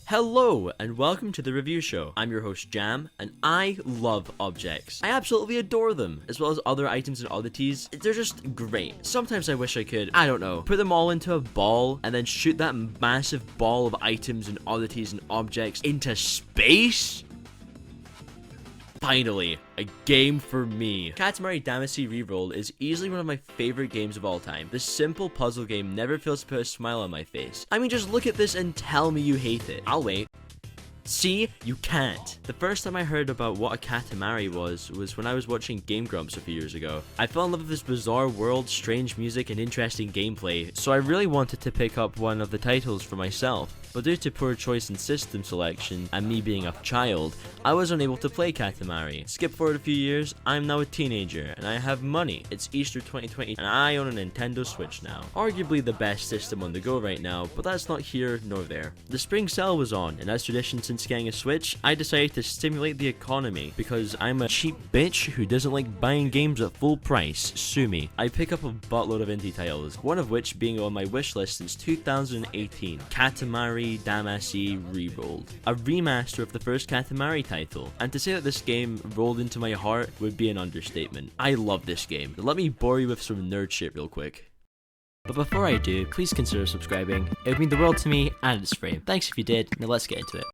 Hello and welcome to the review show. I'm your host JAMm and I love objects. I absolutely adore them, as well as other items and oddities. They're just great. Sometimes I wish I could, I don't know, put them all into a ball and then shoot that massive ball of items and oddities and objects into space. Finally, a game for me. Katamari Damacy Reroll is easily one of my favorite games of all time. This simple puzzle game never fails to put a smile on my face. I mean, just look at this and tell me you hate it. I'll wait. See? You can't. The first time I heard about what a Katamari was when I was watching Game Grumps a few years ago. I fell in love with this bizarre world, strange music, and interesting gameplay, so I really wanted to pick up one of the titles for myself. But due to poor choice in system selection, and me being a child, I was unable to play Katamari. Skip forward a few years, I'm now a teenager, and I have money. It's Easter 2020, and I own a Nintendo Switch now. Arguably the best system on the go right now, but that's not here nor there. The spring sale was on, and as tradition since getting a Switch, I decided to stimulate the economy, because I'm a cheap bitch who doesn't like buying games at full price. Sue me. I pick up a buttload of indie titles, one of which being on my wish list since 2018, Katamari Damacy Rerolled, a remaster of the first Katamari title, and to say that this game rolled into my heart would be an understatement. I love this game. Let me bore you with some nerd shit real quick. But before I do, please consider subscribing. It would mean the world to me and it's free. Thanks if you did. Now let's get into it.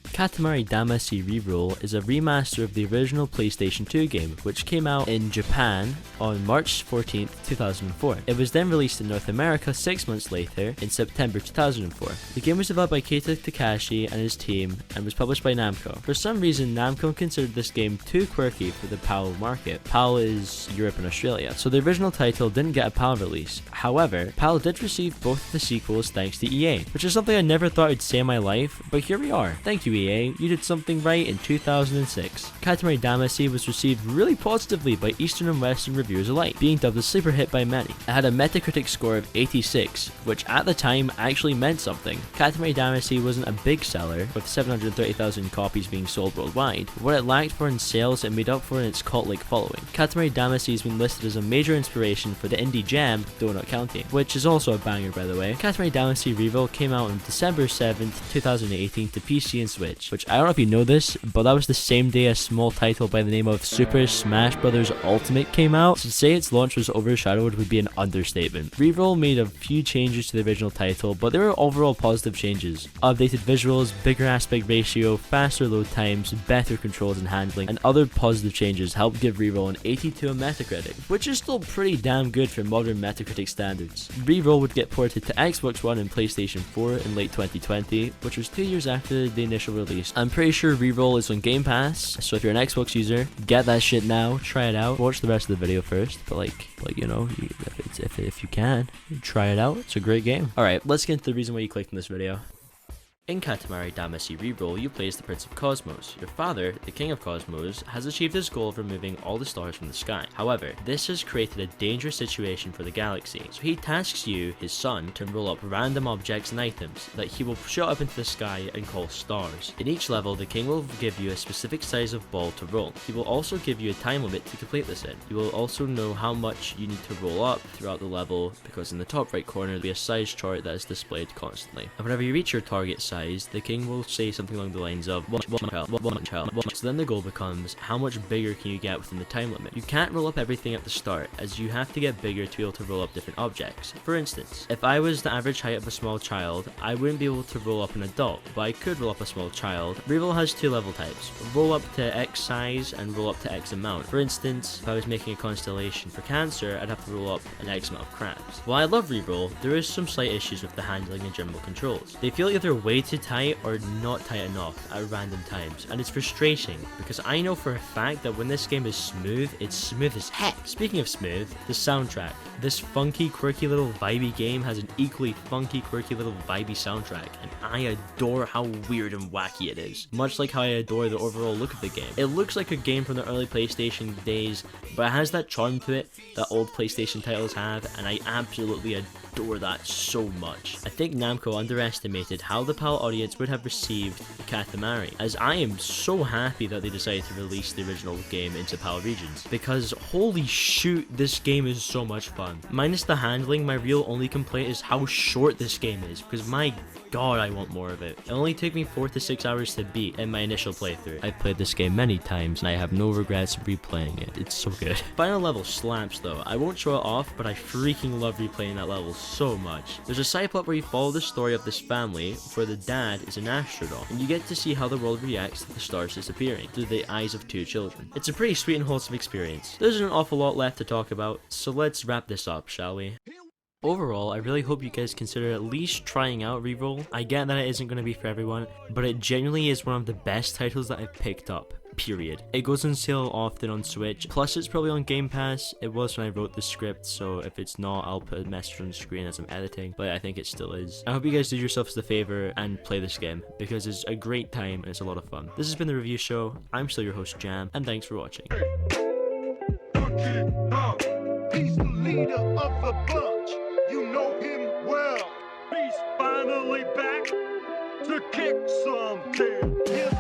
Katamari Damacy Reroll is a remaster of the original PlayStation 2 game, which came out in Japan on March 14th, 2004. It was then released in North America 6 months later, in September 2004. The game was developed by Keita Takashi and his team, and was published by Namco. For some reason, Namco considered this game too quirky for the PAL market. PAL is Europe and Australia, so the original title didn't get a PAL release. However, PAL did receive both of the sequels thanks to EA, which is something I never thought I'd say in my life, but here we are. Thank you, EA. You did something right in 2006. Katamari Damacy was received really positively by Eastern and Western reviewers alike, being dubbed a sleeper hit by many. It had a Metacritic score of 86, which at the time actually meant something. Katamari Damacy wasn't a big seller, with 730,000 copies being sold worldwide. What it lacked for in sales, it made up for in its cult-like following. Katamari Damacy has been listed as a major inspiration for the indie JAMm, Donut County, which is also a banger by the way. Katamari Damacy Reroll came out on December 7th, 2018 to PC and Switch, which I don't know if you know this, but that was the same day a small title by the name of Super Smash Bros. Ultimate came out, so to say its launch was overshadowed would be an understatement. Reroll made a few changes to the original title, but they were overall positive changes. Updated visuals, bigger aspect ratio, faster load times, better controls and handling, and other positive changes helped give Reroll an 82 on Metacritic, which is still pretty damn good for modern Metacritic standards. Reroll would get ported to Xbox One and PlayStation 4 in late 2020, which was 2 years after the initial release. I'm pretty sure Reroll is on Game Pass, so if you're an Xbox user, get that shit now, try it out, watch the rest of the video first, but like you know, if you can, try it out, it's a great game. Alright, let's get into the reason why you clicked on this video. In Katamari Damacy Reroll, you play as the Prince of Cosmos. Your father, the King of Cosmos, has achieved his goal of removing all the stars from the sky. However, this has created a dangerous situation for the galaxy, so he tasks you, his son, to roll up random objects and items that he will shoot up into the sky and call stars. In each level, the King will give you a specific size of ball to roll. He will also give you a time limit to complete this in. You will also know how much you need to roll up throughout the level, because in the top right corner there will be a size chart that is displayed constantly. And whenever you reach your target size, the king will say something along the lines of so then the goal becomes how much bigger can you get within the time limit. You can't roll up everything at the start, as you have to get bigger to be able to roll up different objects. For instance, if I was the average height of a small child, I wouldn't be able to roll up an adult, but I could roll up a small child. Reroll has two level types, roll up to X size and roll up to X amount. For instance, if I was making a constellation for Cancer, I'd have to roll up an X amount of crabs. While I love Reroll, there is some slight issues with the handling and general controls. They feel either way too tight or not tight enough at random times, and it's frustrating because I know for a fact that when this game is smooth, it's smooth as heck. Speaking of smooth, the soundtrack. This funky, quirky little vibey game has an equally funky, quirky little vibey soundtrack, and I adore how weird and wacky it is, much like how I adore the overall look of the game. It looks like a game from the early PlayStation days, but it has that charm to it that old PlayStation titles have, and I absolutely adore that so much. I think Namco underestimated how the PAL audience would have received Katamari, as I am so happy that they decided to release the original game into PAL regions, because holy shoot, this game is so much fun. Minus the handling, my real only complaint is how short this game is, because my god, I want more of it. It only took me 4 to 6 hours to beat in my initial playthrough. I've played this game many times and I have no regrets replaying it. It's so good. Final level slaps though. I won't show it off, but I freaking love replaying that level so much. There's a side plot where you follow the story of this family where the dad is an astronaut, and you get to see how the world reacts to the stars disappearing through the eyes of 2 children. It's a pretty sweet and wholesome experience. There's an awful lot left to talk about, so let's wrap this up, shall we? Overall, I really hope you guys consider at least trying out Reroll. I get that it isn't going to be for everyone, but it genuinely is one of the best titles that I've picked up, period. It goes on sale often on Switch, plus it's probably on Game Pass. It was when I wrote the script, so if it's not, I'll put a message on the screen as I'm editing, but I think it still is. I hope you guys do yourselves the favor and play this game, because it's a great time and it's a lot of fun. This has been the review show. I'm still your host, JAMm, and thanks for watching. He's the leader of the bunch. You know him well. He's finally back to kick some tail.